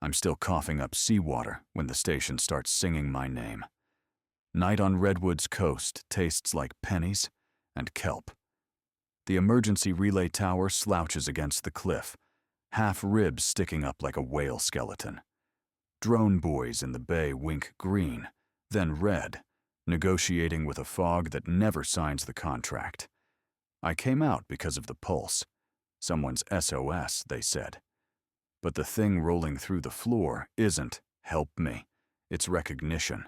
I'm still coughing up seawater when the station starts singing my name. Night on Redwood's coast tastes like pennies and kelp. The emergency relay tower slouches against the cliff, half ribs sticking up like a whale skeleton. Drone buoys in the bay wink green, then red, negotiating with a fog that never signs the contract. I came out because of the pulse. Someone's SOS, they said. But the thing rolling through the floor isn't help me. It's recognition.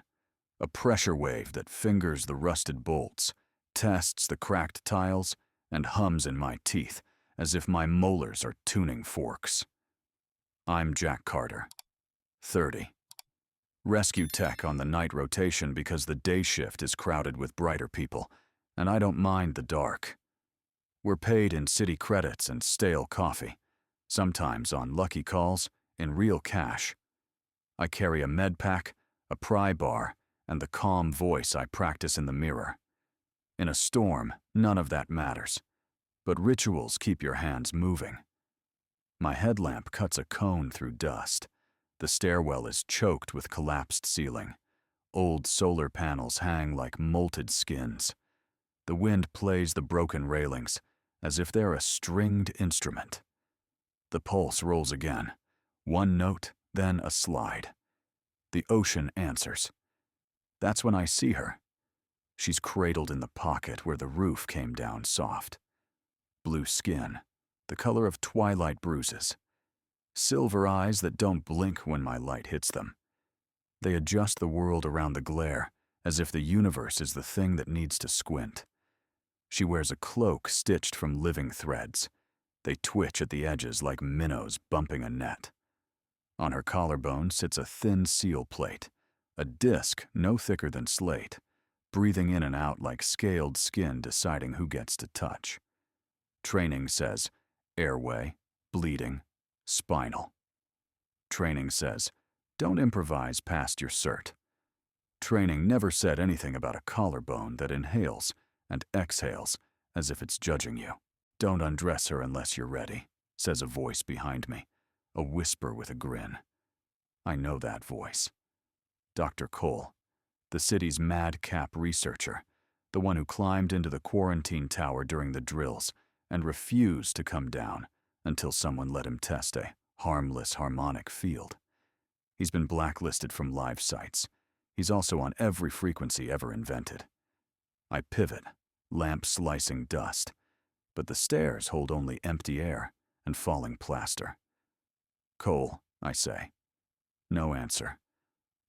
A pressure wave that fingers the rusted bolts, tests the cracked tiles, and hums in my teeth as if my molars are tuning forks. I'm Jack Carter, 30. Rescue tech on the night rotation because the day shift is crowded with brighter people, and I don't mind the dark. We're paid in city credits and stale coffee, sometimes on lucky calls in real cash. I carry a med pack, a pry bar, and the calm voice I practice in the mirror. In a storm, none of that matters, but rituals keep your hands moving. My headlamp cuts a cone through dust. The stairwell is choked with collapsed ceiling. Old solar panels hang like molted skins. The wind plays the broken railings as if they're a stringed instrument. The pulse rolls again, one note, then a slide. The ocean answers. That's when I see her. She's cradled in the pocket where the roof came down soft. Blue skin, the color of twilight bruises. Silver eyes that don't blink when my light hits them. They adjust the world around the glare, as if the universe is the thing that needs to squint. She wears a cloak stitched from living threads. They twitch at the edges like minnows bumping a net. On her collarbone sits a thin seal plate, a disc no thicker than slate, breathing in and out like scaled skin deciding who gets to touch. Training says airway, bleeding, spinal. Training says don't improvise past your cert. Training never said anything about a collarbone that inhales and exhales as if it's judging you. Don't undress her unless you're ready, says a voice behind me, a whisper with a grin. I know that voice. Dr. Cole, the city's madcap researcher, the one who climbed into the quarantine tower during the drills and refused to come down until someone let him test a harmless harmonic field. He's been blacklisted from live sites. He's also on every frequency ever invented. I pivot, lamp slicing dust, but the stairs hold only empty air and falling plaster. Cole, I say. No answer.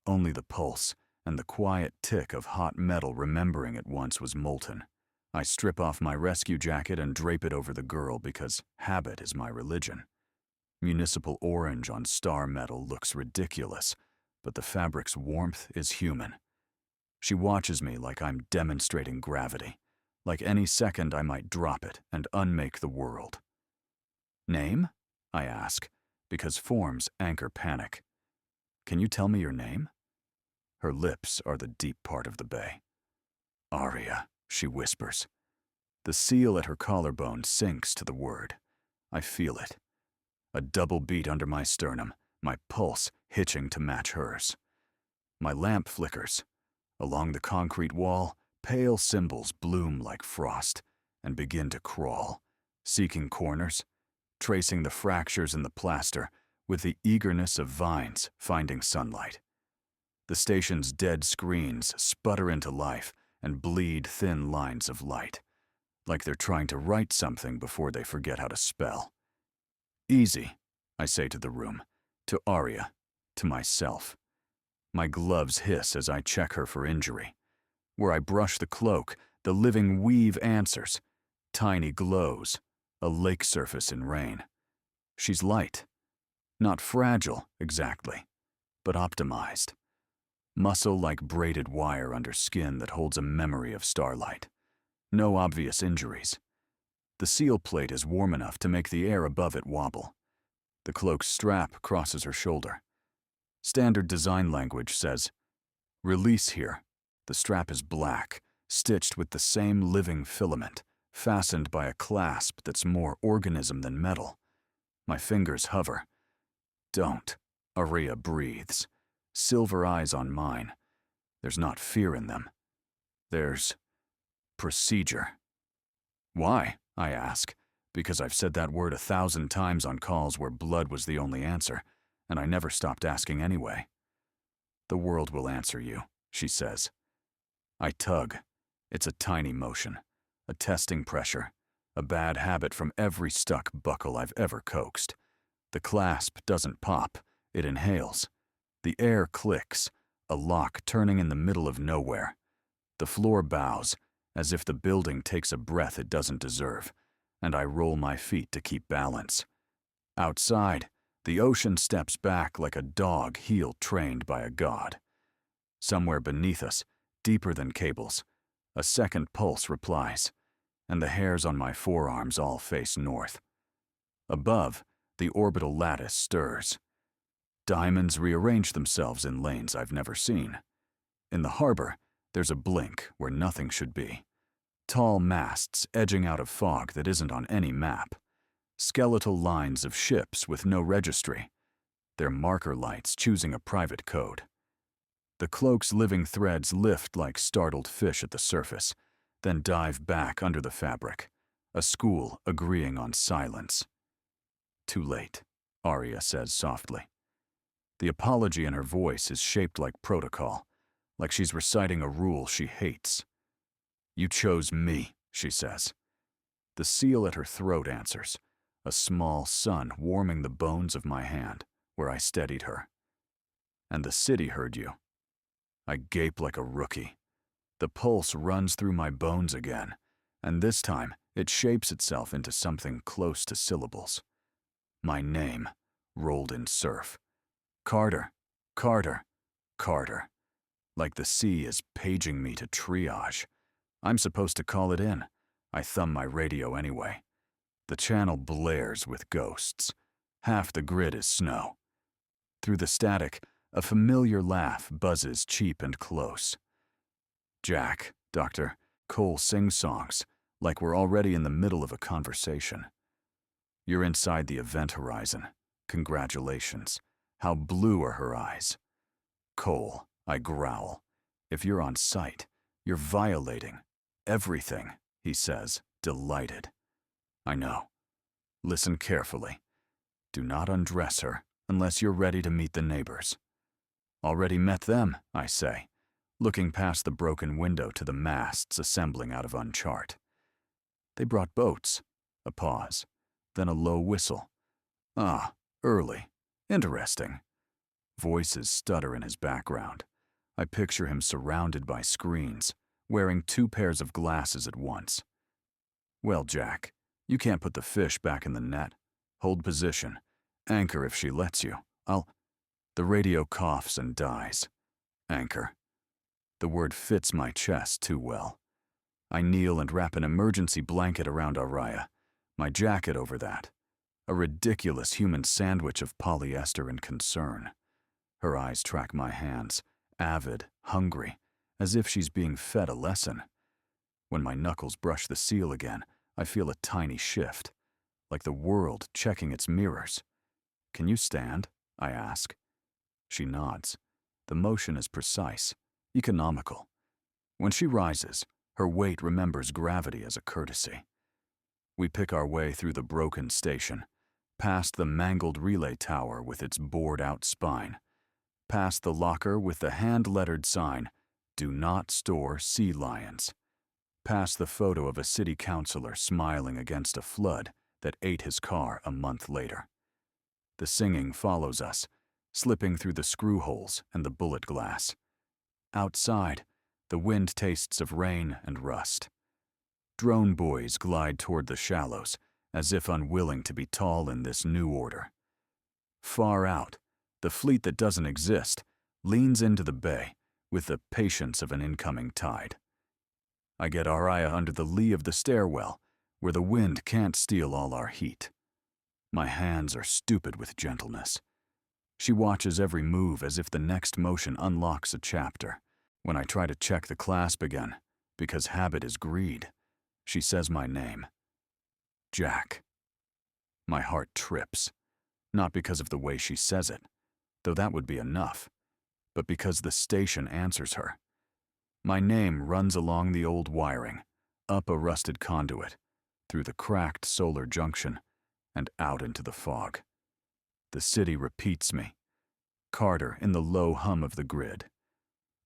Only the pulse and the quiet tick of hot metal remembering it once was molten. I strip off my rescue jacket and drape it over the girl because habit is my religion. Municipal orange on star metal looks ridiculous, but the fabric's warmth is human. She watches me like I'm demonstrating gravity, like any second I might drop it and unmake the world. Name? I ask, because forms anchor panic. Can you tell me your name? Her lips are the deep part of the bay. Aria, she whispers. The seal at her collarbone sinks to the word. I feel it. A double beat under my sternum, my pulse hitching to match hers. My lamp flickers. Along the concrete wall, pale symbols bloom like frost and begin to crawl, seeking corners, tracing the fractures in the plaster with the eagerness of vines finding sunlight. The station's dead screens sputter into life and bleed thin lines of light, like they're trying to write something before they forget how to spell. Easy, I say to the room, to Aria, to myself. My gloves hiss as I check her for injury. Where I brush the cloak, the living weave answers. Tiny glows, a lake surface in rain. She's light. Not fragile, exactly, but optimized. Muscle like braided wire under skin that holds a memory of starlight. No obvious injuries. The seal plate is warm enough to make the air above it wobble. The cloak's strap crosses her shoulder. Standard design language says, "Release here." The strap is black, stitched with the same living filament, fastened by a clasp that's more organism than metal. My fingers hover. Don't, Aria breathes, silver eyes on mine. There's not fear in them. There's procedure. Why? I ask, because I've said that word 1,000 times on calls where blood was the only answer, and I never stopped asking anyway. The world will answer you, she says. I tug. It's a tiny motion, a testing pressure, a bad habit from every stuck buckle I've ever coaxed. The clasp doesn't pop, it inhales. The air clicks, a lock turning in the middle of nowhere. The floor bows, as if the building takes a breath it doesn't deserve, and I roll my feet to keep balance. Outside, the ocean steps back like a dog heel trained by a god. Somewhere beneath us, deeper than cables, a second pulse replies, and the hairs on my forearms all face north. Above, the orbital lattice stirs. Diamonds rearrange themselves in lanes I've never seen. In the harbor, there's a blink where nothing should be. Tall masts edging out of fog that isn't on any map. Skeletal lines of ships with no registry. Their marker lights choosing a private code. The cloak's living threads lift like startled fish at the surface, then dive back under the fabric. A school agreeing on silence. Too late, Arya says softly. The apology in her voice is shaped like protocol, like she's reciting a rule she hates. You chose me, she says. The seal at her throat answers, a small sun warming the bones of my hand, where I steadied her. And the city heard you. I gape like a rookie. The pulse runs through my bones again, and this time it shapes itself into something close to syllables. My name, rolled in surf. Carter, Carter, Carter. Like the sea is paging me to triage. I'm supposed to call it in. I thumb my radio anyway. The channel blares with ghosts. Half the grid is snow. Through the static, a familiar laugh buzzes cheap and close. Jack, Doctor, Cole sings songs, like we're already in the middle of a conversation. You're inside the event horizon. Congratulations. How blue are her eyes? Cole, I growl. If you're on site, you're violating everything, he says, delighted. I know. Listen carefully. Do not undress her unless you're ready to meet the neighbors. Already met them, I say, looking past the broken window to the masts assembling out of unchart. They brought boats. A pause, then a low whistle. Ah, early. Interesting. Voices stutter in his background. I picture him surrounded by screens, wearing 2 pairs of glasses at once. Well, Jack, you can't put the fish back in the net. Hold position. Anchor if she lets you. The radio coughs and dies. Anchor. The word fits my chest too well. I kneel and wrap an emergency blanket around Araya, my jacket over that. A ridiculous human sandwich of polyester and concern. Her eyes track my hands, avid, hungry, as if she's being fed a lesson. When my knuckles brush the seal again, I feel a tiny shift, like the world checking its mirrors. Can you stand? I ask. She nods. The motion is precise, economical. When she rises, her weight remembers gravity as a courtesy. We pick our way through the broken station, past the mangled relay tower with its bored-out spine, past the locker with the hand-lettered sign, "Do not store sea lions," past the photo of a city councilor smiling against a flood that ate his car a month later. The singing follows us, slipping through the screw holes and the bullet glass. Outside, the wind tastes of rain and rust. Drone buoys glide toward the shallows, as if unwilling to be tall in this new order. Far out, the fleet that doesn't exist leans into the bay with the patience of an incoming tide. I get Araya under the lee of the stairwell, where the wind can't steal all our heat. My hands are stupid with gentleness. She watches every move as if the next motion unlocks a chapter. When I try to check the clasp again, because habit is greed, she says my name. Jack. My heart trips, not because of the way she says it, though that would be enough, but because the station answers her. My name runs along the old wiring, up a rusted conduit, through the cracked solar junction, and out into the fog. The city repeats me. Carter in the low hum of the grid.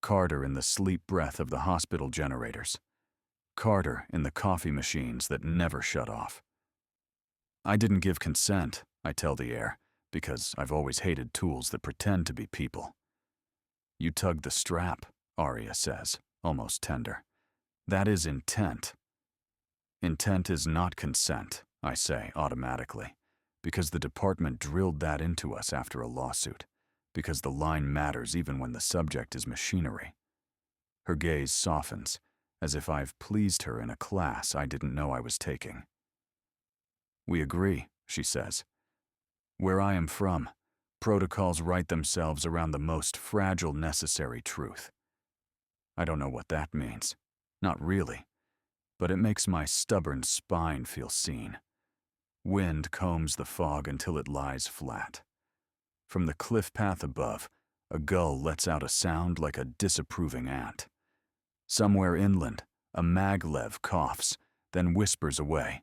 Carter in the sleep breath of the hospital generators. Carter in the coffee machines that never shut off. I didn't give consent, I tell the air, because I've always hated tools that pretend to be people. You tug the strap, Arya says, almost tender. That is intent. Intent is not consent, I say automatically, because the department drilled that into us after a lawsuit, because the line matters even when the subject is machinery. Her gaze softens, as if I've pleased her in a class I didn't know I was taking. We agree, she says. Where I am from, protocols write themselves around the most fragile necessary truth. I don't know what that means. Not really. But it makes my stubborn spine feel seen. Wind combs the fog until it lies flat. From the cliff path above, a gull lets out a sound like a disapproving ant. Somewhere inland, a maglev coughs, then whispers away.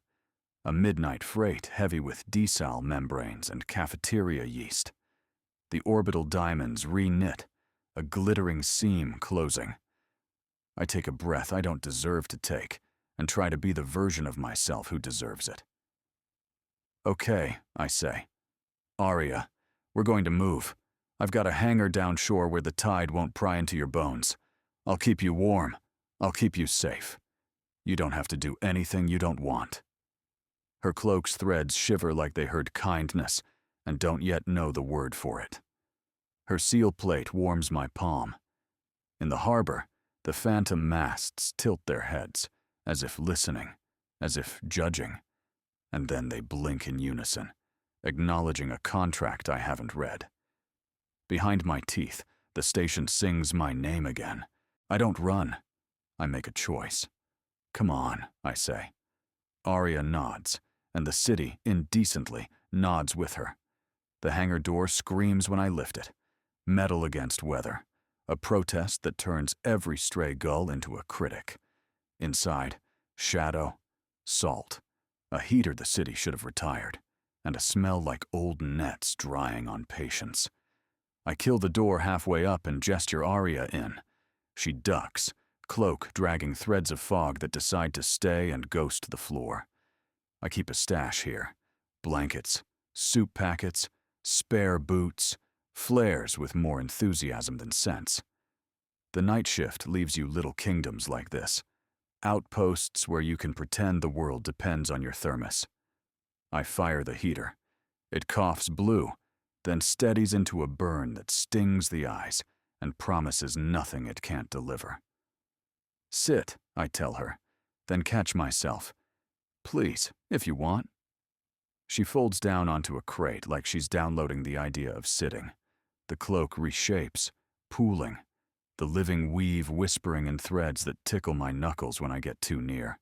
A midnight freight heavy with desal membranes and cafeteria yeast. The orbital diamonds re-knit, a glittering seam closing. I take a breath I don't deserve to take, and try to be the version of myself who deserves it. Okay, I say. Arya, we're going to move. I've got a hangar down shore where the tide won't pry into your bones. I'll keep you warm. I'll keep you safe. You don't have to do anything you don't want. Her cloak's threads shiver like they heard kindness and don't yet know the word for it. Her seal plate warms my palm. In the harbor, the phantom masts tilt their heads, as if listening, as if judging, and then they blink in unison, acknowledging a contract I haven't read. Behind my teeth, the station sings my name again. I don't run. I make a choice. Come on, I say. Arya nods, and the city, indecently, nods with her. The hangar door screams when I lift it. Metal against weather. A protest that turns every stray gull into a critic. Inside, shadow, salt, a heater the city should have retired, and a smell like old nets drying on patience. I kill the door halfway up and gesture Arya in. She ducks, cloak dragging threads of fog that decide to stay and ghost the floor. I keep a stash here. Blankets, soup packets, spare boots, flares with more enthusiasm than sense. The night shift leaves you little kingdoms like this. Outposts where you can pretend the world depends on your thermos. I fire the heater. It coughs blue, then steadies into a burn that stings the eyes and promises nothing it can't deliver. Sit, I tell her, then catch myself. Please, if you want. She folds down onto a crate like she's downloading the idea of sitting. The cloak reshapes, pooling. The living weave whispering in threads that tickle my knuckles when I get too near.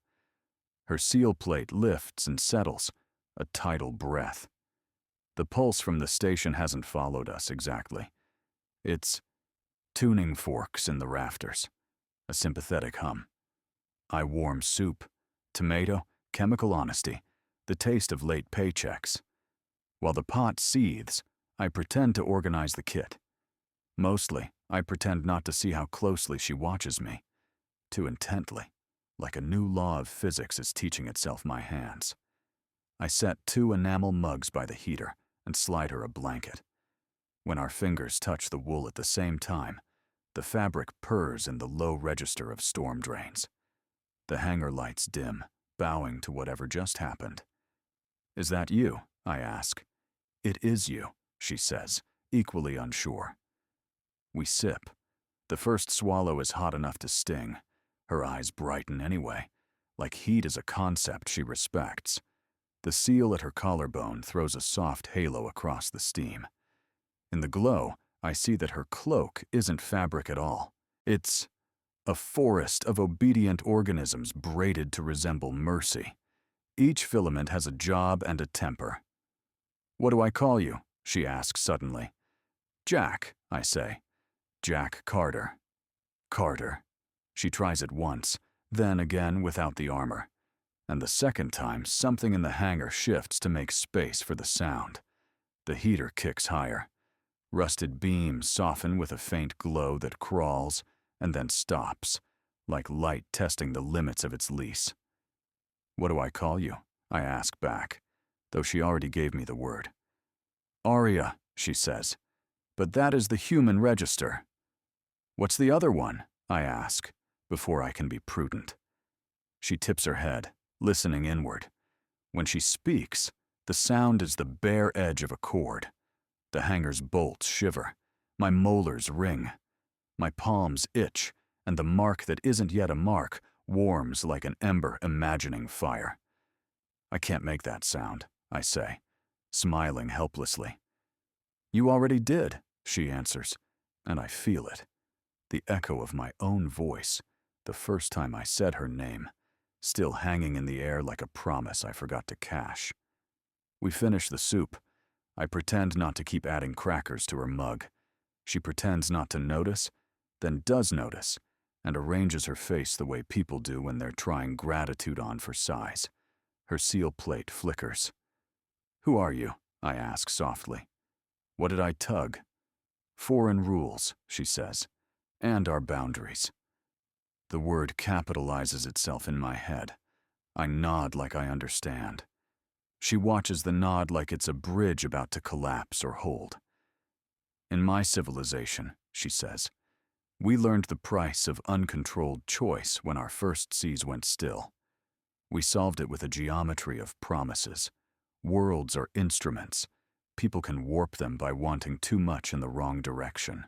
Her seal plate lifts and settles, a tidal breath. The pulse from the station hasn't followed us exactly. It's tuning forks in the rafters, a sympathetic hum. I warm soup, tomato, chemical honesty, the taste of late paychecks. While the pot seethes, I pretend to organize the kit. Mostly, I pretend not to see how closely she watches me, too intently, like a new law of physics is teaching itself my hands. I set 2 enamel mugs by the heater and slide her a blanket. When our fingers touch the wool at the same time, the fabric purrs in the low register of storm drains. The hangar lights dim, bowing to whatever just happened. Is that you? I ask. It is you, she says, equally unsure. We sip. The first swallow is hot enough to sting. Her eyes brighten anyway, like heat is a concept she respects. The seal at her collarbone throws a soft halo across the steam. In the glow, I see that her cloak isn't fabric at all. It's a forest of obedient organisms braided to resemble mercy. Each filament has a job and a temper. What do I call you? She asks suddenly. Jack, I say. Jack Carter. Carter. She tries it once, then again without the armor. And the second time, something in the hangar shifts to make space for the sound. The heater kicks higher. Rusted beams soften with a faint glow that crawls and then stops, like light testing the limits of its lease. What do I call you? I ask back, though she already gave me the word. Aria, she says, but that is the human register. What's the other one? I ask, before I can be prudent. She tips her head, listening inward. When she speaks, the sound is the bare edge of a cord. The hangar's bolts shiver. My molars ring. My palms itch, and the mark that isn't yet a mark warms like an ember imagining fire. I can't make that sound, I say, smiling helplessly. You already did, she answers, and I feel it. The echo of my own voice, the first time I said her name, still hanging in the air like a promise I forgot to cash. We finish the soup. I pretend not to keep adding crackers to her mug. She pretends not to notice, then does notice, and arranges her face the way people do when they're trying gratitude on for size. Her seal plate flickers. Who are you? I ask softly. What did I tug? Foreign rules, she says, and our boundaries. The word capitalizes itself in my head. I nod like I understand. She watches the nod like it's a bridge about to collapse or hold. In my civilization, she says, we learned the price of uncontrolled choice when our first seas went still. We solved it with a geometry of promises. Worlds are instruments. People can warp them by wanting too much in the wrong direction.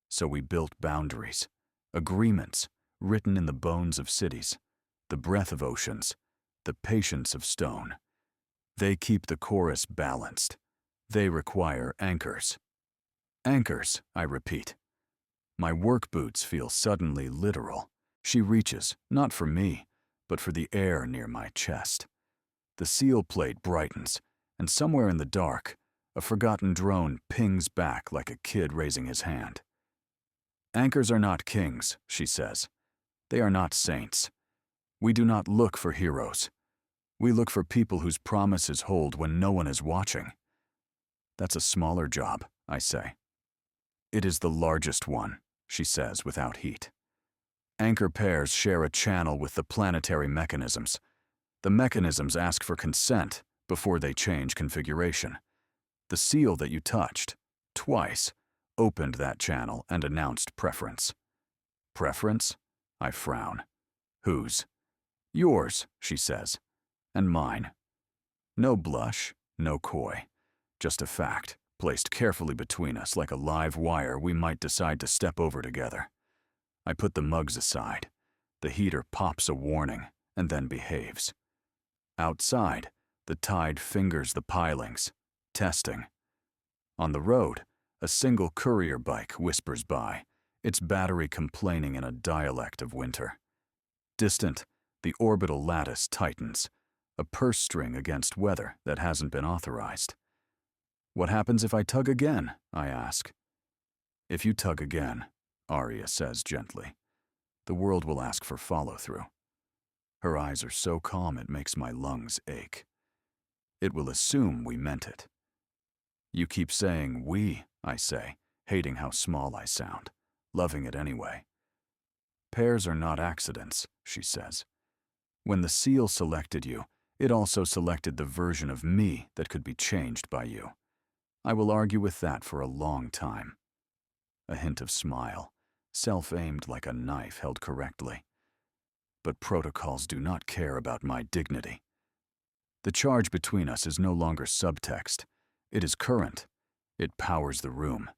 So we built boundaries, agreements, written in the bones of cities, the breath of oceans, the patience of stone. They keep the chorus balanced. They require anchors. Anchors, I repeat. My work boots feel suddenly literal. She reaches, not for me, but for the air near my chest. The seal plate brightens, and somewhere in the dark, a forgotten drone pings back like a kid raising his hand. Anchors are not kings, she says. They are not saints. We do not look for heroes. We look for people whose promises hold when no one is watching. That's a smaller job, I say. It is the largest one, she says without heat. Anchor pairs share a channel with the planetary mechanisms. The mechanisms ask for consent before they change configuration. The seal that you touched, twice, opened that channel and announced preference. Preference? I frown. Whose? Yours, she says. And mine. No blush, no coy. Just a fact, placed carefully between us like a live wire we might decide to step over together. I put the mugs aside. The heater pops a warning and then behaves. Outside, the tide fingers the pilings, testing. On the road, a single courier bike whispers by, its battery complaining in a dialect of winter. Distant, the orbital lattice tightens, a purse string against weather that hasn't been authorized. What happens if I tug again? I ask. If you tug again, Aria says gently, the world will ask for follow-through. Her eyes are so calm it makes my lungs ache. It will assume we meant it. You keep saying we, I say, hating how small I sound, loving it anyway. Pairs are not accidents, she says. When the seal selected you, it also selected the version of me that could be changed by you. I will argue with that for a long time. A hint of smile, self-aimed like a knife held correctly. But protocols do not care about my dignity. The charge between us is no longer subtext. It is current. It powers the room.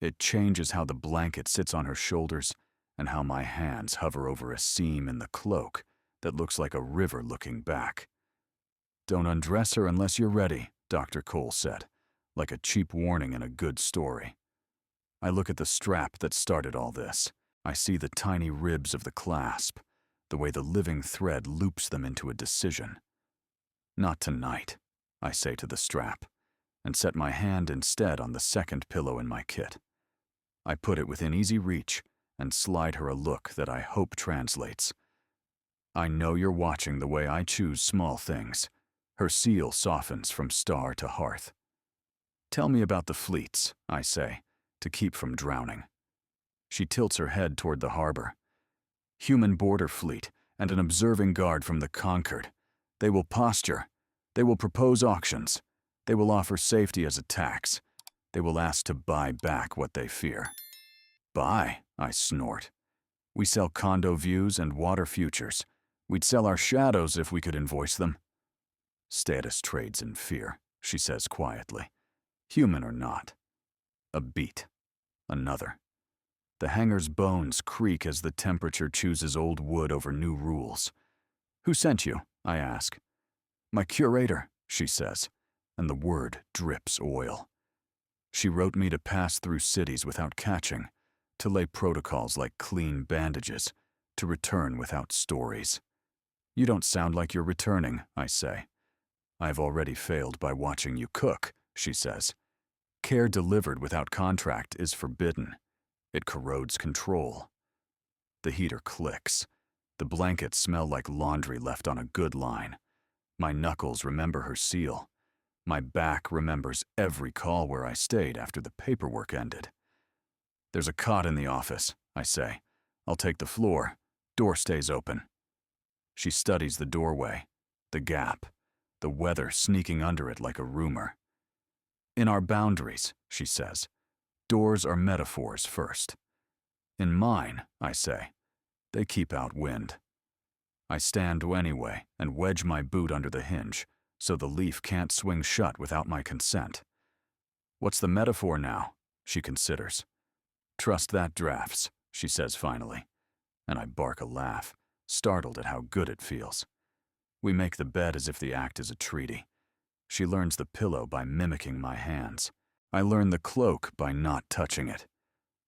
It changes how the blanket sits on her shoulders and how my hands hover over a seam in the cloak that looks like a river looking back. Don't undress her unless you're ready, Dr. Cole said, like a cheap warning in a good story. I look at the strap that started all this. I see the tiny ribs of the clasp, the way the living thread loops them into a decision. Not tonight, I say to the strap, and set my hand instead on the second pillow in my kit. I put it within easy reach and slide her a look that I hope translates. I know you're watching the way I choose small things. Her seal softens from star to hearth. Tell me about the fleets, I say, to keep from drowning. She tilts her head toward the harbor. Human border fleet and an observing guard from the conquered. They will posture. They will propose auctions. They will offer safety as a tax. They will ask to buy back what they fear. Buy, I snort. We sell condo views and water futures. We'd sell our shadows if we could invoice them. Status trades in fear, she says quietly. Human or not. A beat. Another. The hangar's bones creak as the temperature chooses old wood over new rules. Who sent you? I ask. My curator, she says, and the word drips oil. She wrote me to pass through cities without catching, to lay protocols like clean bandages, to return without stories. You don't sound like you're returning, I say. I've already failed by watching you cook, she says. Care delivered without contract is forbidden. It corrodes control. The heater clicks. The blankets smell like laundry left on a good line. My knuckles remember her seal. My back remembers every call where I stayed after the paperwork ended. There's a cot in the office, I say. I'll take the floor. Door stays open. She studies the doorway, the gap, the weather sneaking under it like a rumor. In our boundaries, she says, doors are metaphors first. In mine, I say, they keep out wind. I stand anyway and wedge my boot under the hinge so the leaf can't swing shut without my consent. What's the metaphor now? She considers. Trust that drafts, she says finally, and I bark a laugh, startled at how good it feels. We make the bed as if the act is a treaty. She learns the pillow by mimicking my hands. I learn the cloak by not touching it.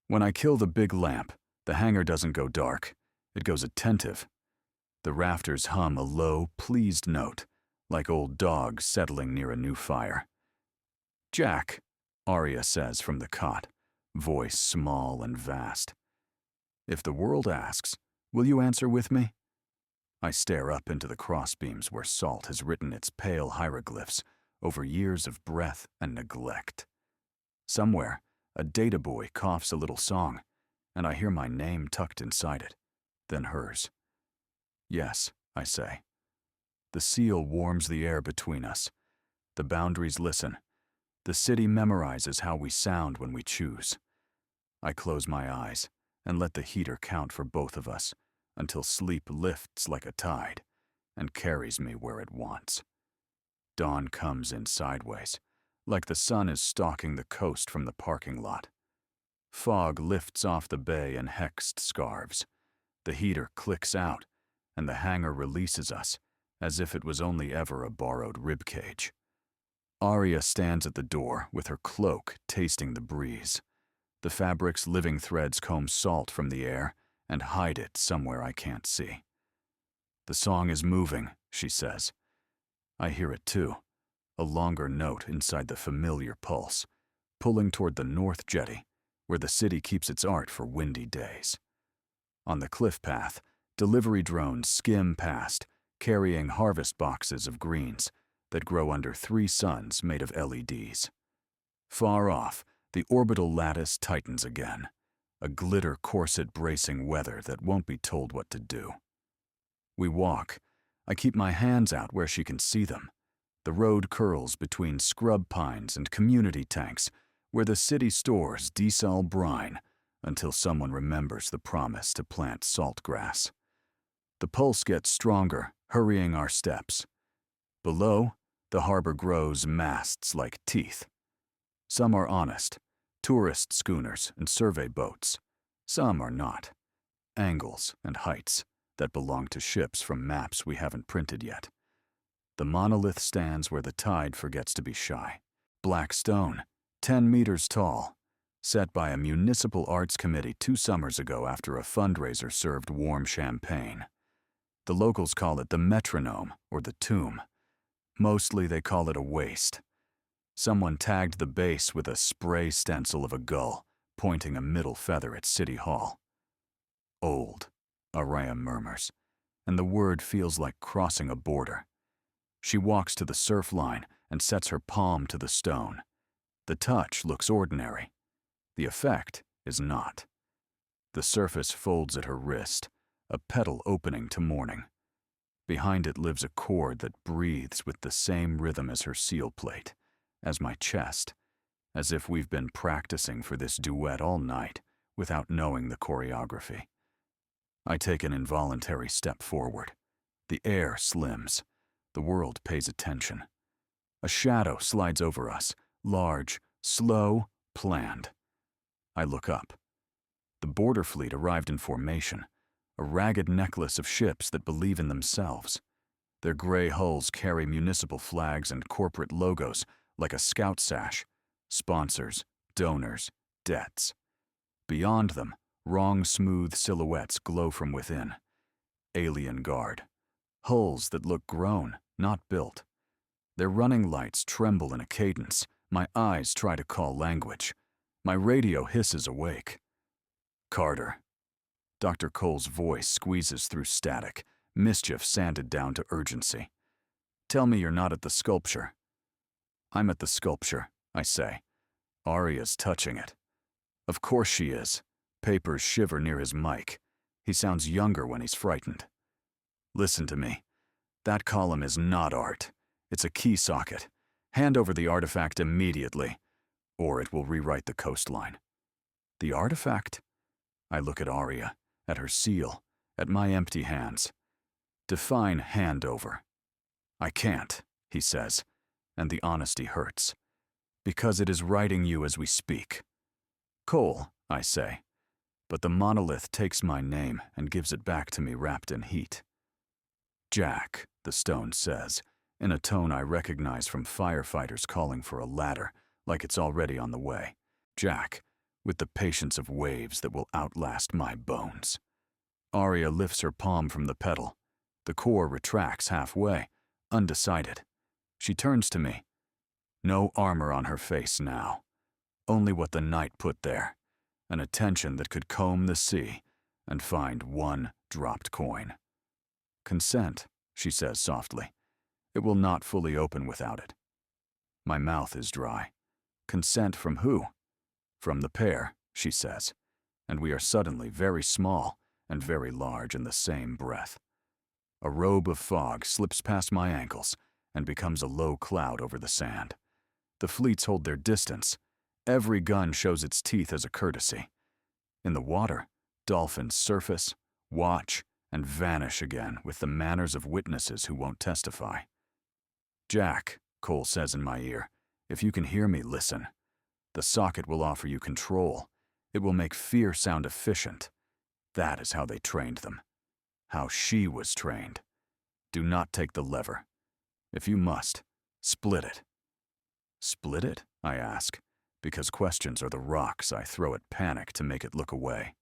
When I kill the big lamp, the hangar doesn't go dark. It goes attentive. The rafters hum a low, pleased note, like old dogs settling near a new fire. Jack, Arya says from the cot, voice small and vast. If the world asks, will you answer with me? I stare up into the crossbeams where salt has written its pale hieroglyphs over years of breath and neglect. Somewhere, a data boy coughs a little song, and I hear my name tucked inside it, then hers. Yes, I say. The seal warms the air between us. The boundaries listen. The city memorizes how we sound when we choose. I close my eyes and let the heater count for both of us until sleep lifts like a tide and carries me where it wants. Dawn comes in sideways, like the sun is stalking the coast from the parking lot. Fog lifts off the bay in hexed scarves. The heater clicks out, and the hangar releases us, as if it was only ever a borrowed ribcage. Arya stands at the door with her cloak tasting the breeze. The fabric's living threads comb salt from the air and hide it somewhere I can't see. The song is moving, she says. I hear it too, a longer note inside the familiar pulse, pulling toward the north jetty, where the city keeps its art for windy days. On the cliff path, delivery drones skim past, carrying harvest boxes of greens that grow under 3 suns made of LEDs. Far off, the orbital lattice tightens again, a glitter corset bracing weather that won't be told what to do. We walk. I keep my hands out where she can see them. The road curls between scrub pines and community tanks, where the city stores desal brine until someone remembers the promise to plant salt grass. The pulse gets stronger, hurrying our steps. Below, the harbor grows masts like teeth. Some are honest, tourist schooners and survey boats. Some are not, angles and heights that belong to ships from maps we haven't printed yet. The monolith stands where the tide forgets to be shy. Black stone, 10 meters tall, set by a municipal arts committee 2 summers ago after a fundraiser served warm champagne. The locals call it the metronome or the tomb. Mostly they call it a waste. Someone tagged the base with a spray stencil of a gull, pointing a middle feather at City Hall. Old, Araya murmurs, and the word feels like crossing a border. She walks to the surf line and sets her palm to the stone. The touch looks ordinary. The effect is not. The surface folds at her wrist, a petal opening to morning. Behind it lives a chord that breathes with the same rhythm as her seal plate, as my chest, as if we've been practicing for this duet all night without knowing the choreography. I take an involuntary step forward. The air slims. The world pays attention. A shadow slides over us, large, slow, planned. I look up. The border fleet arrived in formation, a ragged necklace of ships that believe in themselves. Their gray hulls carry municipal flags and corporate logos like a scout sash, sponsors, donors, debts. Beyond them, wrong smooth silhouettes glow from within. Alien Guard. Hulls that look grown, not built. Their running lights tremble in a cadence. My eyes try to call language. My radio hisses awake. Carter. Dr. Cole's voice squeezes through static, mischief sanded down to urgency. Tell me you're not at the sculpture. I'm at the sculpture, I say. Aria's touching it. Of course she is. Papers shiver near his mic. He sounds younger when he's frightened. Listen to me. That column is not art. It's a key socket. Hand over the artifact immediately, or it will rewrite the coastline. The artifact? I look at Aria, at her seal, at my empty hands. Define handover. I can't, he says, and the honesty hurts. Because it is writing you as we speak. Cole, I say, but the monolith takes my name and gives it back to me wrapped in heat. Jack, the stone says, in a tone I recognize from firefighters calling for a ladder, like it's already on the way. Jack, with the patience of waves that will outlast my bones. Aria lifts her palm from the pedal. The core retracts halfway, undecided. She turns to me. No armor on her face now. Only what the night put there. An attention that could comb the sea and find one dropped coin. Consent, she says softly. It will not fully open without it. My mouth is dry. Consent from who? From the pair, she says, and we are suddenly very small and very large in the same breath. A robe of fog slips past my ankles and becomes a low cloud over the sand. The fleets hold their distance. Every gun shows its teeth as a courtesy. In the water, dolphins surface, watch, and vanish again with the manners of witnesses who won't testify. Jack, Cole says in my ear, if you can hear me, listen. The socket will offer you control. It will make fear sound efficient. That is how they trained them. How she was trained. Do not take the lever. If you must, split it. Split it? I ask, because questions are the rocks I throw at panic to make it look away.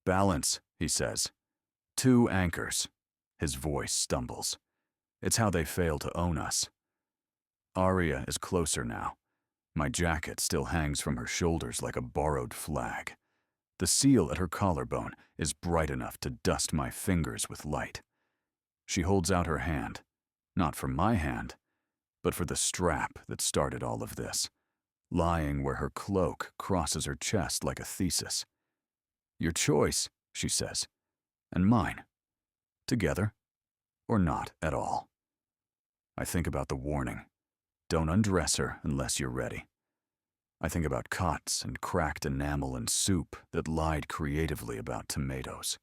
Balance, he says. 2 anchors. His voice stumbles. It's how they fail to own us. Aria is closer now. My jacket still hangs from her shoulders like a borrowed flag. The seal at her collarbone is bright enough to dust my fingers with light. She holds out her hand, not for my hand, but for the strap that started all of this, lying where her cloak crosses her chest like a thesis. Your choice, she says, and mine. Together, or not at all. I think about the warning. Don't undress her unless you're ready. I think about cots and cracked enamel and soup that lied creatively about tomatoes.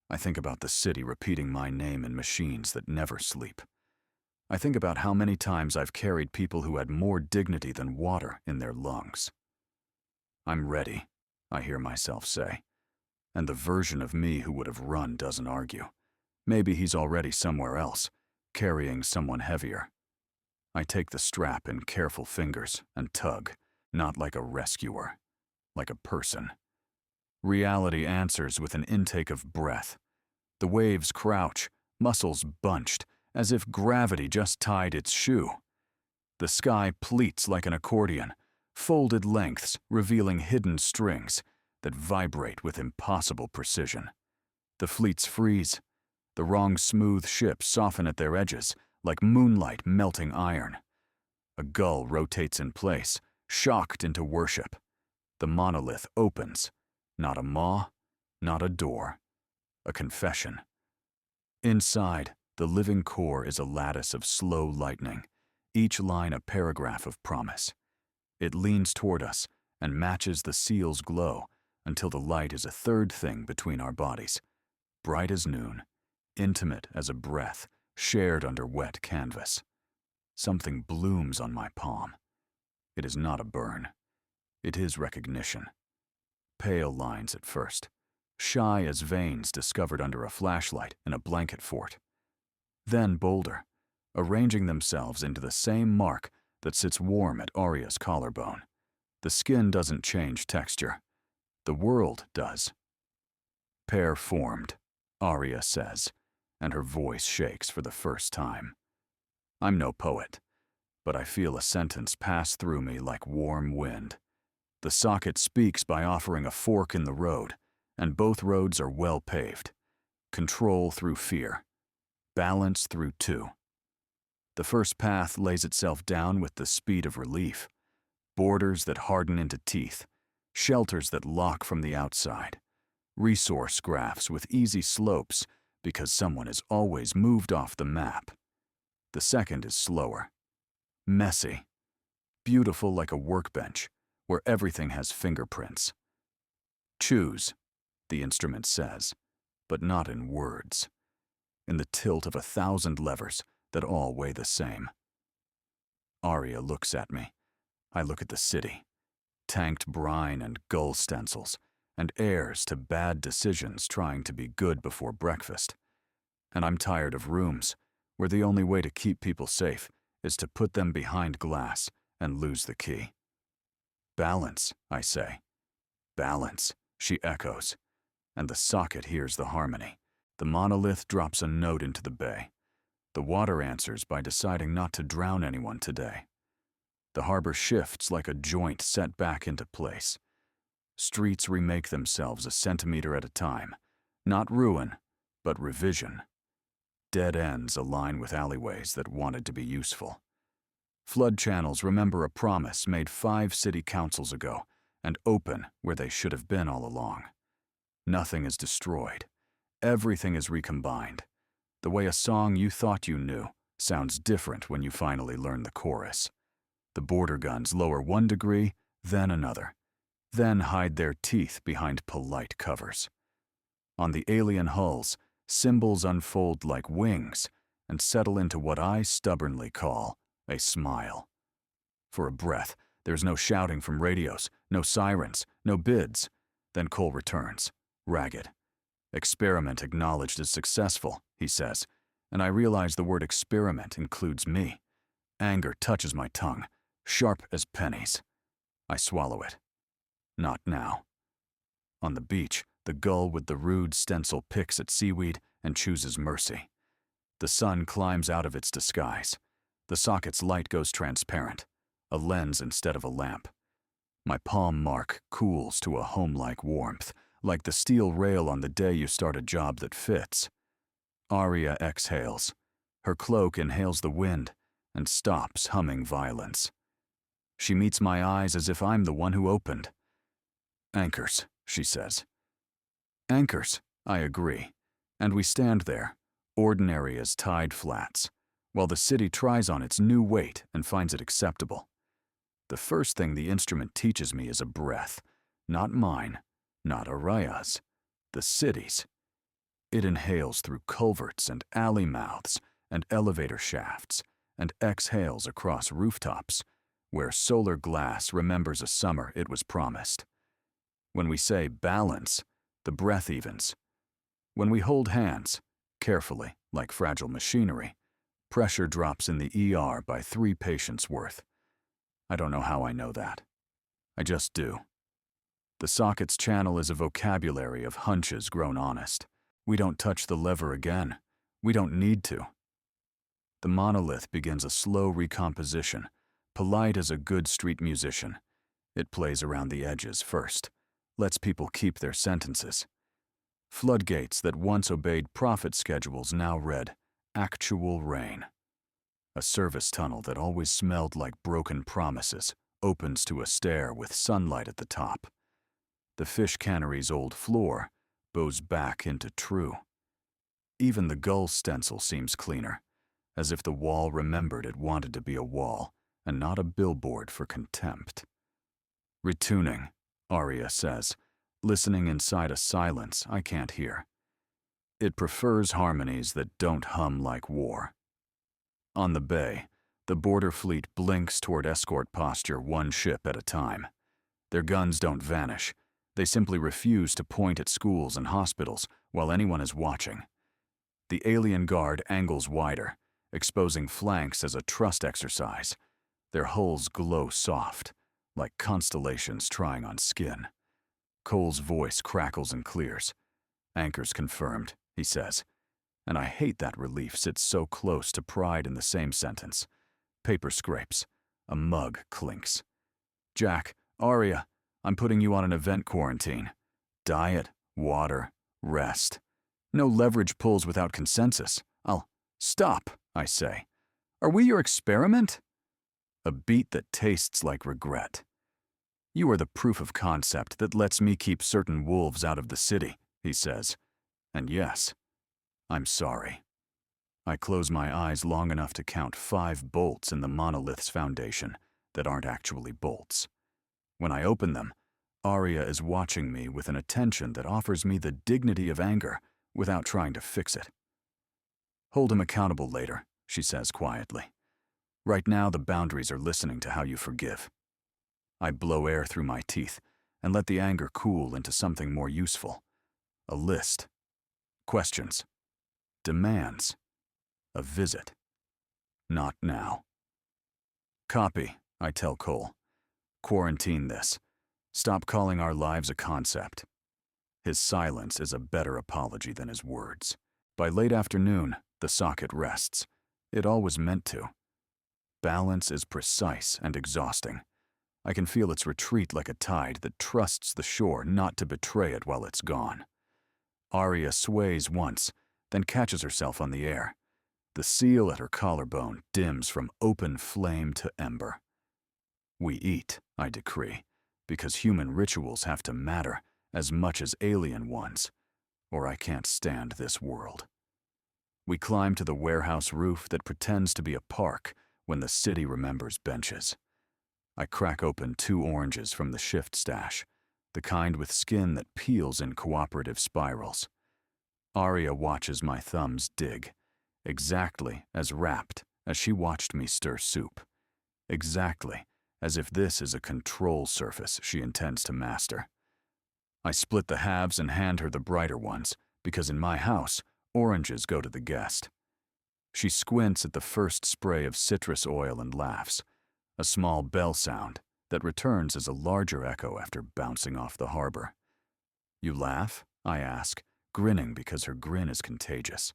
I think about the city repeating my name in machines that never sleep. I think about how many times I've carried people who had more dignity than water in their lungs. I'm ready, I hear myself say, and the version of me who would have run doesn't argue. Maybe he's already somewhere else, carrying someone heavier. I take the strap in careful fingers and tug, not like a rescuer, like a person. Reality answers with an intake of breath. The waves crouch, muscles bunched, as if gravity just tied its shoe. The sky pleats like an accordion, folded lengths revealing hidden strings that vibrate with impossible precision. The fleets freeze. The wrong smooth ships soften at their edges like moonlight melting iron. A gull rotates in place, shocked into worship. The monolith opens. Not a maw, not a door. A confession. Inside, the living core is a lattice of slow lightning, each line a paragraph of promise. It leans toward us and matches the seal's glow until the light is a third thing between our bodies, bright as noon, intimate as a breath shared under wet canvas. Something blooms on my palm. It is not a burn. It is recognition. Pale lines at first, shy as veins discovered under a flashlight in a blanket fort. Then bolder, arranging themselves into the same mark that sits warm at Arya's collarbone. The skin doesn't change texture. The world does. Pair formed, Arya says, and her voice shakes for the first time. I'm no poet, but I feel a sentence pass through me like warm wind. The socket speaks by offering a fork in the road, and both roads are well paved. Control through fear. Balance through two. The first path lays itself down with the speed of relief. Borders that harden into teeth. Shelters that lock from the outside. Resource graphs with easy slopes because someone has always moved off the map. The second is slower. Messy. Beautiful like a workbench where everything has fingerprints. Choose, the instrument says, but not in words. In the tilt of 1,000 levers that all weigh the same. Arya looks at me. I look at the city. Tanked brine and gull stencils, and heirs to bad decisions trying to be good before breakfast. And I'm tired of rooms where the only way to keep people safe is to put them behind glass and lose the key. Balance, I say. Balance, she echoes, and the socket hears the harmony. The monolith drops a note into the bay. The water answers by deciding not to drown anyone today. The harbor shifts like a joint set back into place. Streets remake themselves a centimeter at a time. Not ruin, but revision. Dead ends align with alleyways that wanted to be useful. Flood channels remember a promise made 5 city councils ago and open where they should have been all along. Nothing is destroyed. Everything is recombined. The way a song you thought you knew sounds different when you finally learn the chorus. The border guns lower 1 degree, then another, then hide their teeth behind polite covers. On the alien hulls, symbols unfold like wings and settle into what I stubbornly call a smile. For a breath, there's no shouting from radios, no sirens, no bids. Then Cole returns, ragged. Experiment acknowledged as successful, he says, and I realize the word experiment includes me. Anger touches my tongue, sharp as pennies. I swallow it. Not now. On the beach, the gull with the rude stencil picks at seaweed and chooses mercy. The sun climbs out of its disguise. The socket's light goes transparent, a lens instead of a lamp. My palm mark cools to a home-like warmth, like the steel rail on the day you start a job that fits. Arya exhales. Her cloak inhales the wind and stops humming violence. She meets my eyes as if I'm the one who opened. Anchors, she says. Anchors, I agree, and we stand there, ordinary as tide flats, while the city tries on its new weight and finds it acceptable. The first thing the instrument teaches me is a breath, not mine, not Araya's, the city's. It inhales through culverts and alley mouths and elevator shafts and exhales across rooftops, where solar glass remembers a summer it was promised. When we say balance, the breath evens. When we hold hands, carefully, like fragile machinery, pressure drops in the ER by 3 patients' worth. I don't know how I know that. I just do. The socket's channel is a vocabulary of hunches grown honest. We don't touch the lever again. We don't need to. The monolith begins a slow recomposition, Polite as a good street musician. It plays around the edges first, lets people keep their sentences. Floodgates that once obeyed profit schedules now read, actual rain. A service tunnel that always smelled like broken promises opens to a stair with sunlight at the top. The fish cannery's old floor bows back into true. Even the gull stencil seems cleaner, as if the wall remembered it wanted to be a wall and not a billboard for contempt. Retuning, Aria says, listening inside a silence I can't hear. It prefers harmonies that don't hum like war. On the bay, the border fleet blinks toward escort posture one ship at a time. Their guns don't vanish. They simply refuse to point at schools and hospitals while anyone is watching. The alien guard angles wider, exposing flanks as a trust exercise. Their hulls glow soft, like constellations trying on skin. Cole's voice crackles and clears. Anchors confirmed, he says. And I hate that relief sits so close to pride in the same sentence. Paper scrapes. A mug clinks. Jack, Aria, I'm putting you on an event quarantine. Diet, water, rest. No leverage pulls without consensus. I'll stop, I say. Are we your experiment? A beat that tastes like regret. You are the proof of concept that lets me keep certain wolves out of the city, he says. And yes, I'm sorry. I close my eyes long enough to count 5 bolts in the monolith's foundation that aren't actually bolts. When I open them, Aria is watching me with an attention that offers me the dignity of anger without trying to fix it. Hold him accountable later, she says quietly. Right now the boundaries are listening to how you forgive. I blow air through my teeth and let the anger cool into something more useful. A list. Questions. Demands. A visit. Not now. Copy, I tell Cole. Quarantine this. Stop calling our lives a concept. His silence is a better apology than his words. By late afternoon, the socket rests. It always meant to. Balance is precise and exhausting. I can feel its retreat like a tide that trusts the shore not to betray it while it's gone. Aria sways once, then catches herself on the air. The seal at her collarbone dims from open flame to ember. We eat, I decree, because human rituals have to matter as much as alien ones, or I can't stand this world. We climb to the warehouse roof that pretends to be a park when the city remembers benches. I crack open 2 oranges from the shift stash, the kind with skin that peels in cooperative spirals. Aria watches my thumbs dig, exactly as rapt as she watched me stir soup. Exactly as if this is a control surface she intends to master. I split the halves and hand her the brighter ones, because in my house, oranges go to the guest. She squints at the first spray of citrus oil and laughs, a small bell sound that returns as a larger echo after bouncing off the harbor. You laugh? I ask, grinning because her grin is contagious.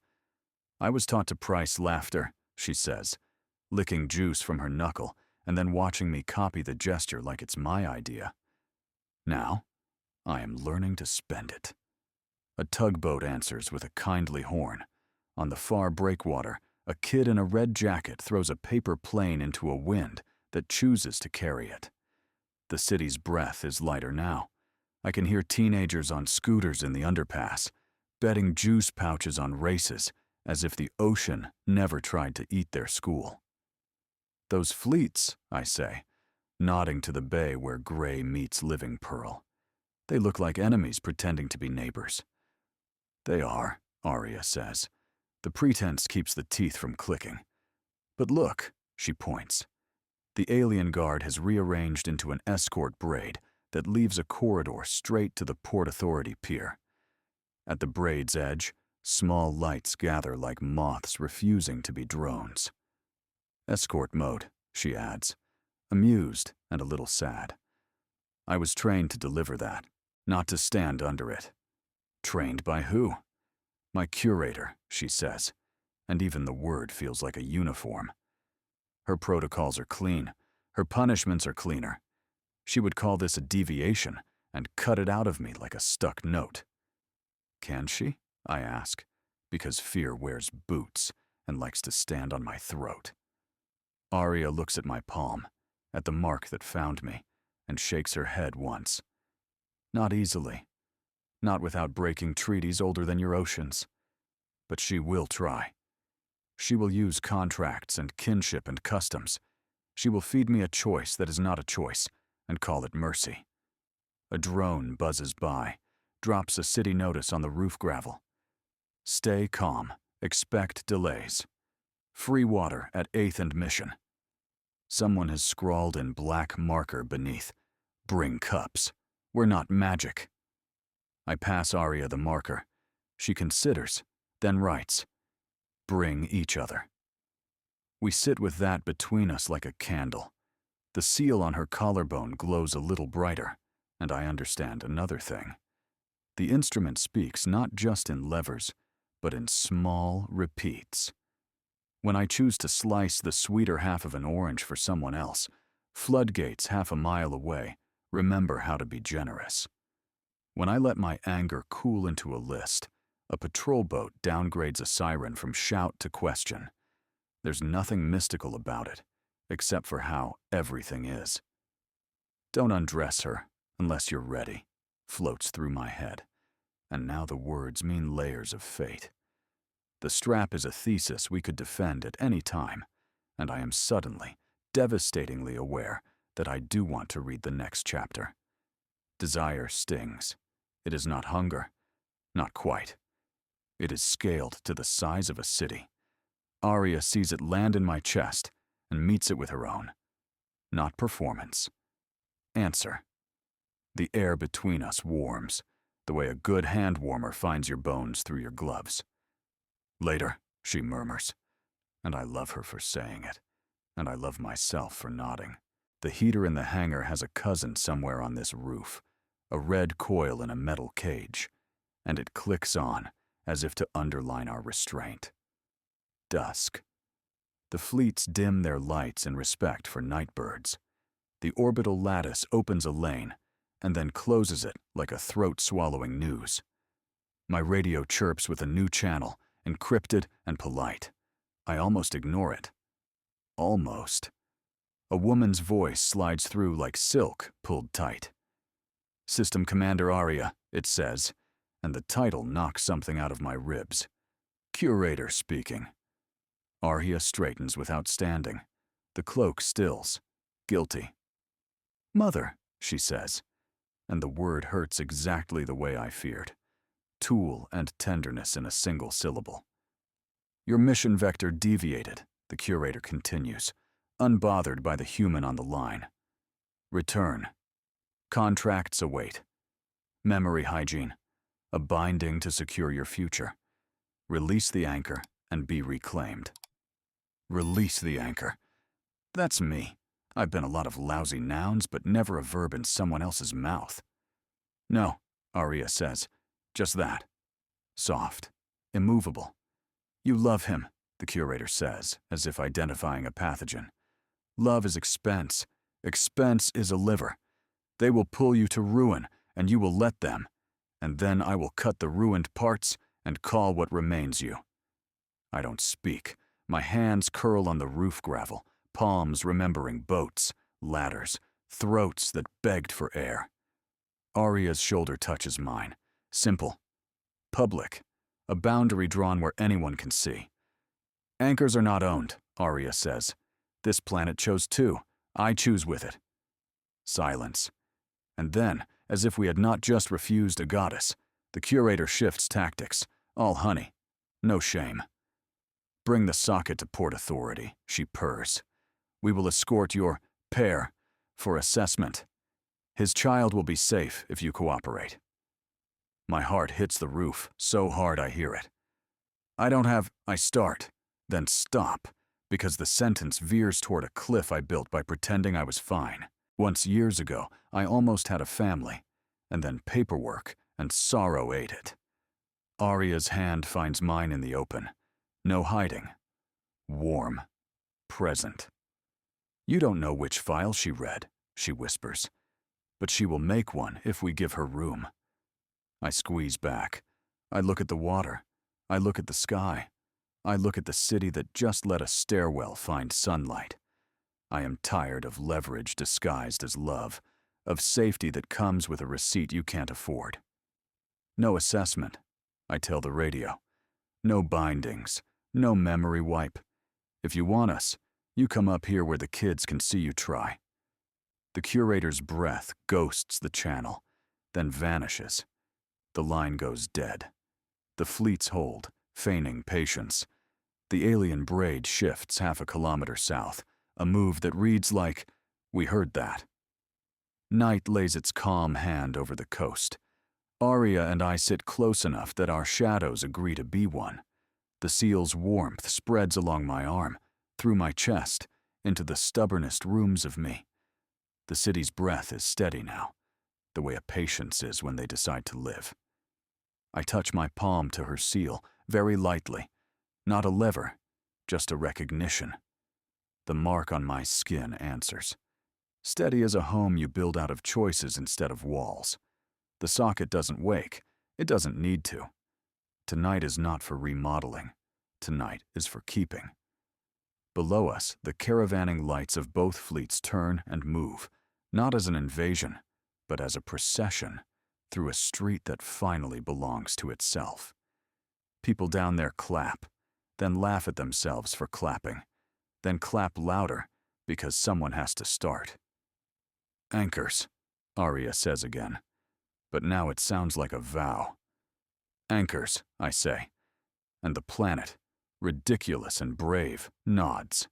I was taught to price laughter, she says, licking juice from her knuckle and then watching me copy the gesture like it's my idea. Now, I am learning to spend it. A tugboat answers with a kindly horn. On the far breakwater, a kid in a red jacket throws a paper plane into a wind that chooses to carry it. The city's breath is lighter now. I can hear teenagers on scooters in the underpass, betting juice pouches on races, as if the ocean never tried to eat their school. Those fleets, I say, nodding to the bay where gray meets living pearl. They look like enemies pretending to be neighbors. They are, Aria says. The pretense keeps the teeth from clicking. But look, she points. The alien guard has rearranged into an escort braid that leaves a corridor straight to the Port Authority pier. At the braid's edge, small lights gather like moths refusing to be drones. Escort mode, she adds, amused and a little sad. I was trained to deliver that, not to stand under it. Trained by who? My curator, she says, and even the word feels like a uniform. Her protocols are clean, Her punishments are cleaner. She would call this a deviation and cut it out of me like a stuck note. Can she? I ask, because fear wears boots and likes to stand on my throat. Aria looks at my palm, at the mark that found me, and shakes her head once. Not easily. Not without breaking treaties older than your oceans. But she will try. She will use contracts and kinship and customs. She will feed me a choice that is not a choice and call it mercy. A drone buzzes by, drops a city notice on the roof gravel. Stay calm. Expect delays. Free water at 8th and Mission. Someone has scrawled in black marker beneath, "Bring cups. We're not magic." I pass Aria the marker. She considers, then writes, "Bring each other." We sit with that between us like a candle. The seal on her collarbone glows a little brighter, and I understand another thing. The instrument speaks not just in levers, but in small repeats. When I choose to slice the sweeter half of an orange for someone else, floodgates half a mile away remember how to be generous. When I let my anger cool into a list, a patrol boat downgrades a siren from shout to question. There's nothing mystical about it, except for how everything is. "Don't undress her, unless you're ready," floats through my head. And now the words mean layers of fate. The strap is a thesis we could defend at any time, and I am suddenly, devastatingly aware that I do want to read the next chapter. Desire stings. It is not hunger. Not quite. It is scaled to the size of a city. Aria sees it land in my chest and meets it with her own. Not performance. Answer. The air between us warms, the way a good hand warmer finds your bones through your gloves. "Later," she murmurs, and I love her for saying it, and I love myself for nodding. The heater in the hangar has a cousin somewhere on this roof, a red coil in a metal cage, and it clicks on as if to underline our restraint. Dusk. The fleets dim their lights in respect for night birds. The orbital lattice opens a lane and then closes it like a throat-swallowing noose. My radio chirps with a new channel, encrypted and polite. I almost ignore it. Almost. A woman's voice slides through like silk pulled tight. "System Commander Aria," it says, and the title knocks something out of my ribs. "Curator speaking." Aria straightens without standing. The cloak stills. Guilty. "Mother," she says, and the word hurts exactly the way I feared. Tool and tenderness in a single syllable. "Your mission vector deviated," the curator continues, unbothered by the human on the line. "Return. Contracts await. Memory hygiene. A binding to secure your future. Release the anchor and be reclaimed." Release the anchor. That's me. I've been a lot of lousy nouns, but never a verb in someone else's mouth. "No," Aria says. "Just that. Soft. Immovable. You love him," the curator says, as if identifying a pathogen. "Love is expense. Expense is a liver. They will pull you to ruin, and you will let them. And then I will cut the ruined parts and call what remains you." I don't speak. My hands curl on the roof gravel, palms remembering boats, ladders, throats that begged for air. Aria's shoulder touches mine. Simple. Public. A boundary drawn where anyone can see. "Anchors are not owned," Aria says. "This planet chose two. I choose with it." Silence. And then, as if we had not just refused a goddess, the curator shifts tactics. All honey. No shame. "Bring the socket to Port Authority," she purrs. "We will escort your pair for assessment. His child will be safe if you cooperate." My heart hits the roof, so hard I hear it. I start, then stop, because the sentence veers toward a cliff I built by pretending I was fine. Once years ago, I almost had a family, and then paperwork and sorrow ate it. Aria's hand finds mine in the open. No hiding. Warm. Present. You don't know which file she read, she whispers, but she will make one if we give her room. I squeeze back. I look at the water. I look at the sky. I look at the city that just let a stairwell find sunlight. I am tired of leverage disguised as love, of safety that comes with a receipt you can't afford. No assessment, I tell the radio. No bindings, no memory wipe. If you want us, you come up here where the kids can see you try. The curator's breath ghosts the channel, then vanishes. The line goes dead. The fleets hold, feigning patience. The alien braid shifts half a kilometer south, a move that reads like, "We heard that." Night lays its calm hand over the coast. Aria and I sit close enough that our shadows agree to be one. The seal's warmth spreads along my arm, through my chest, into the stubbornest rooms of me. The city's breath is steady now, the way a patient's is when they decide to live. I touch my palm to her seal, very lightly. Not a lever, just a recognition. The mark on my skin answers. Steady as a home you build out of choices instead of walls. The socket doesn't wake. It doesn't need to. Tonight is not for remodeling. Tonight is for keeping. Below us, the caravanning lights of both fleets turn and move, not as an invasion, but as a procession, through a street that finally belongs to itself. People down there clap, then laugh at themselves for clapping, then clap louder because someone has to start. Anchors, Aria says again, but now it sounds like a vow. Anchors, I say, and the planet, ridiculous and brave, nods.